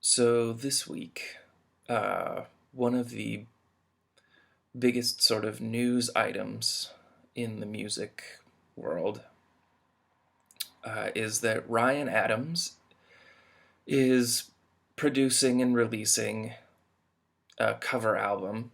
So this week, one of the biggest sort of news items in the music world is that Ryan Adams is producing and releasing a cover album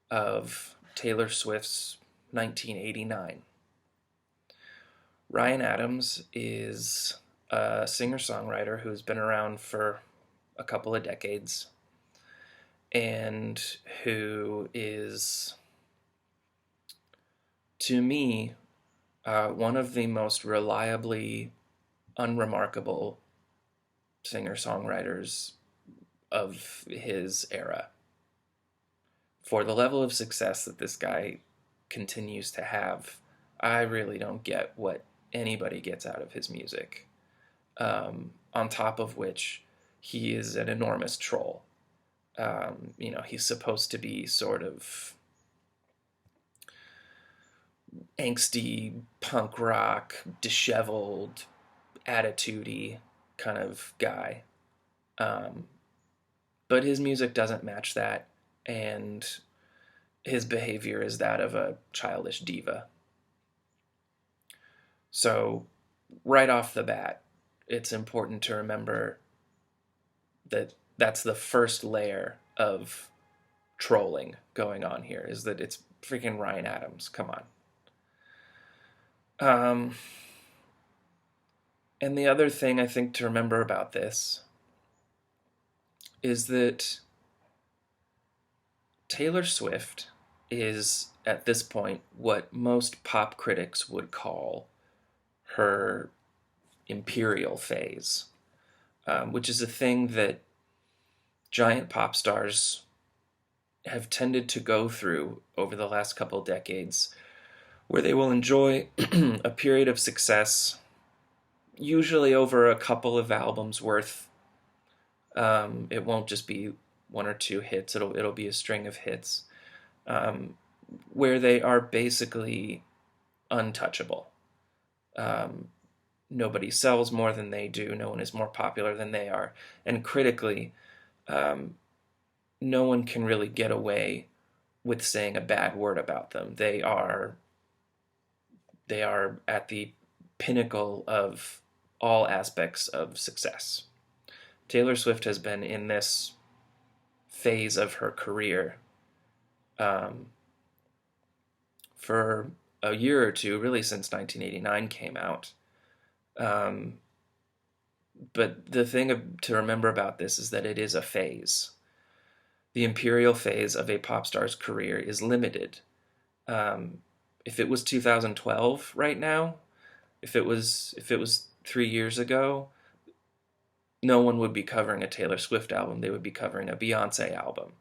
of Taylor Swift's 1989. Ryan Adams is a singer-songwriter who's been around for a couple of decades and who is, to me, one of the most reliably unremarkable singer-songwriters of his era. For the level of success that this guy continues to have, I really don't get what anybody gets out of his music. On top of which, he is an enormous troll. He's supposed to be sort of angsty, punk rock, disheveled, attitudey kind of guy. Um, but his music doesn't match that, and his behavior is that of a childish diva. So, right off the bat, it's important to remember that that's the first layer of trolling going on here, is that it's freaking Ryan Adams. Come on. Um, and the other thing I think to remember about this is that Taylor Swift is, at this point, what most pop critics would call her imperial phase, which is a thing that giant pop stars have tended to go through over the last couple decades, where they will enjoy a period of success, usually over a couple of albums worth. It won't just be one or two hits; it'll be a string of hits, um, where they are basically untouchable. Um, Nobody sells more than they do. No one is more popular than they are, and critically, um, no one can really get away with saying a bad word about them. They are at the pinnacle of all aspects of success. Taylor Swift has been in this phase of her career um, for a year or two, really since 1989 came out. Um, but the thing to remember about this is that it is a phase. The imperial phase of a pop star's career is limited. Um, if it was 2012 right now, if it was 3 years ago, no one would be covering a Taylor Swift album. They would be covering a Beyonce album.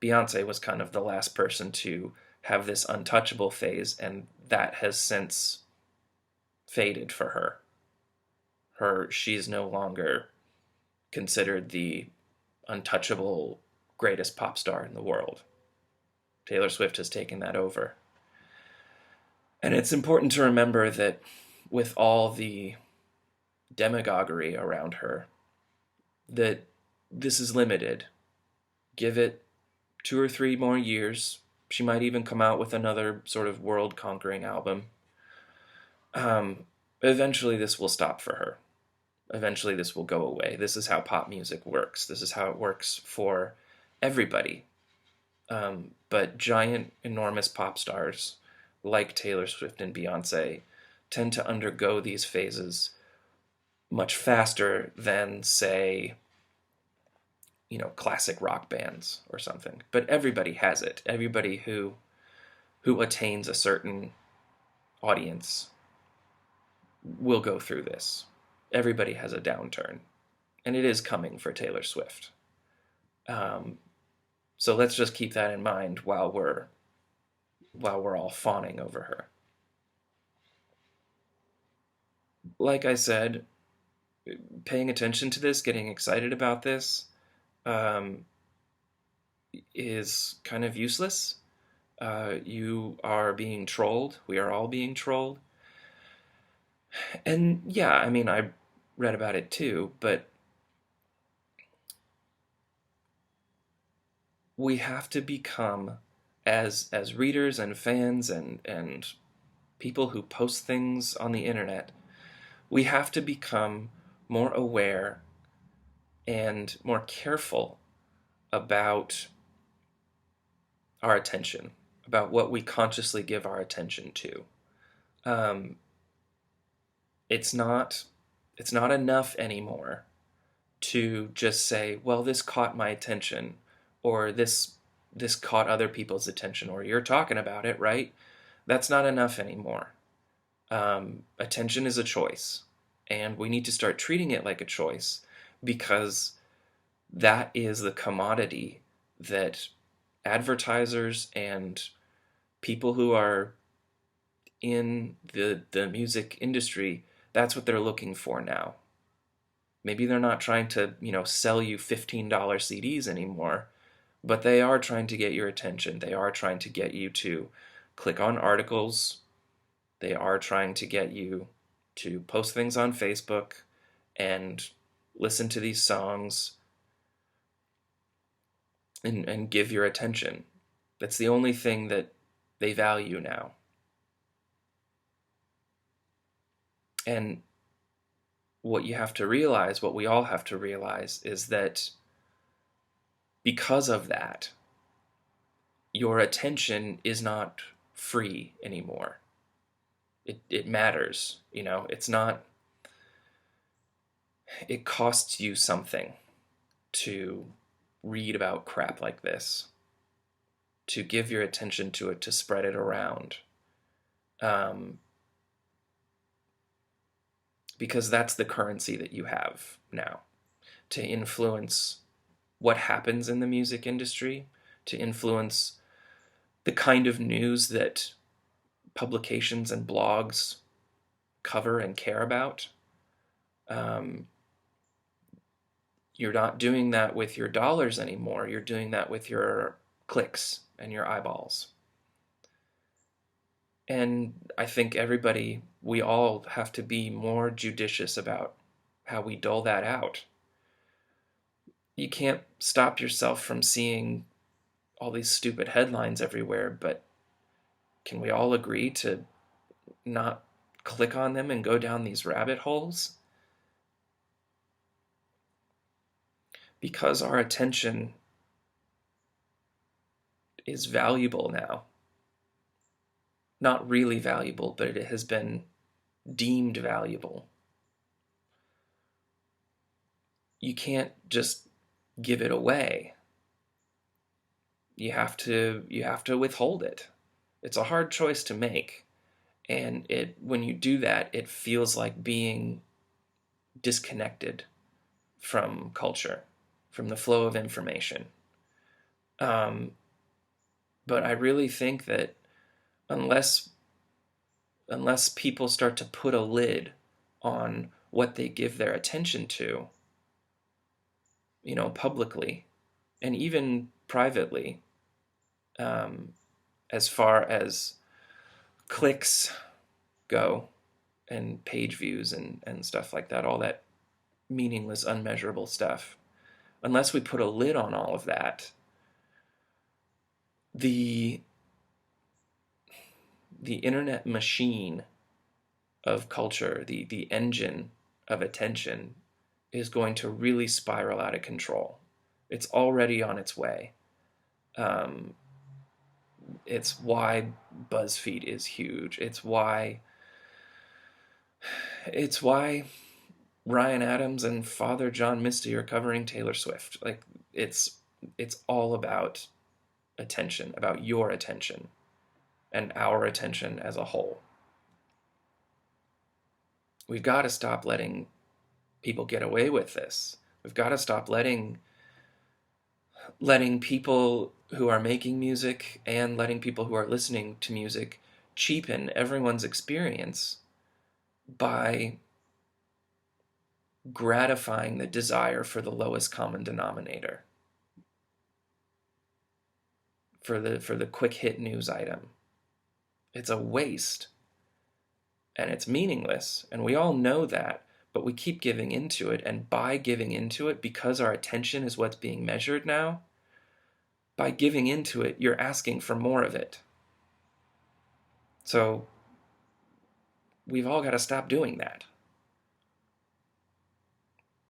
Beyonce was kind of the last person to have this untouchable phase, and that has since faded for her. She's no longer considered the untouchable greatest pop star in the world. Taylor Swift has taken that over. And it's important to remember that with all the demagoguery around her, that this is limited. Give it 2 or 3 more years. She might even come out with another sort of world-conquering album. Eventually this will stop for her. Eventually this will go away. This is how pop music works. This is how it works for everybody. But giant, enormous pop stars like Taylor Swift and Beyonce tend to undergo these phases much faster than, say, classic rock bands or something. But everybody has it. Everybody who attains a certain audience will go through this. Everybody has a downturn, and it is coming for Taylor Swift. So let's just keep that in mind while we're all fawning over her. Like I said, paying attention to this, getting excited about this, um, is kind of useless. You are being trolled. We are all being trolled. And yeah, I mean, I read about it too, but we have to become, as readers and fans and people who post things on the internet, we have to become more aware and more careful about our attention, about what we consciously give our attention to. Um, it's not it's not enough anymore to just say, well, this caught my attention, or this caught other people's attention, or you're talking about it, right? That's not enough anymore. Attention is a choice, and we need to start treating it like a choice, because that is the commodity that advertisers and people who are in the music industry, that's what they're looking for now. Maybe they're not trying to, sell you $15 CDs anymore, but they are trying to get your attention. They are trying to get you to click on articles. They are trying to get you to post things on Facebook and listen to these songs and give your attention. That's the only thing that they value now. And what you have to realize, what we all have to realize, is that because of that, your attention is not free anymore. It matters, it's not, it costs you something to read about crap like this, to give your attention to it, to spread it around. Because that's the currency that you have now, to influence what happens in the music industry, to influence the kind of news that publications and blogs cover and care about. You're not doing that with your dollars anymore. You're doing that with your clicks and your eyeballs. And I think we all have to be more judicious about how we dole that out. You can't stop yourself from seeing all these stupid headlines everywhere, but can we all agree to not click on them and go down these rabbit holes? Because our attention is valuable now. Not really valuable, but it has been deemed valuable. You can't just give it away. You have to withhold it. It's a hard choice to make. And when you do that, it feels like being disconnected from culture, from the flow of information. But I really think that unless people start to put a lid on what they give their attention to, publicly and even privately, as far as clicks go and page views and stuff like that, all that meaningless, unmeasurable stuff, unless we put a lid on all of that, the internet machine of culture, the engine of attention, is going to really spiral out of control. It's already on its way. It's why BuzzFeed is huge. It's why Ryan Adams and Father John Misty are covering Taylor Swift. Like, it's all about attention, about your attention and our attention as a whole. We've got to stop letting people get away with this. We've got to stop letting people who are making music and letting people who are listening to music cheapen everyone's experience by gratifying the desire for the lowest common denominator, for the quick hit news item. It's a waste, and it's meaningless, and we all know that, but we keep giving into it, and by giving into it, because our attention is what's being measured now, by giving into it, you're asking for more of it. So we've all got to stop doing that.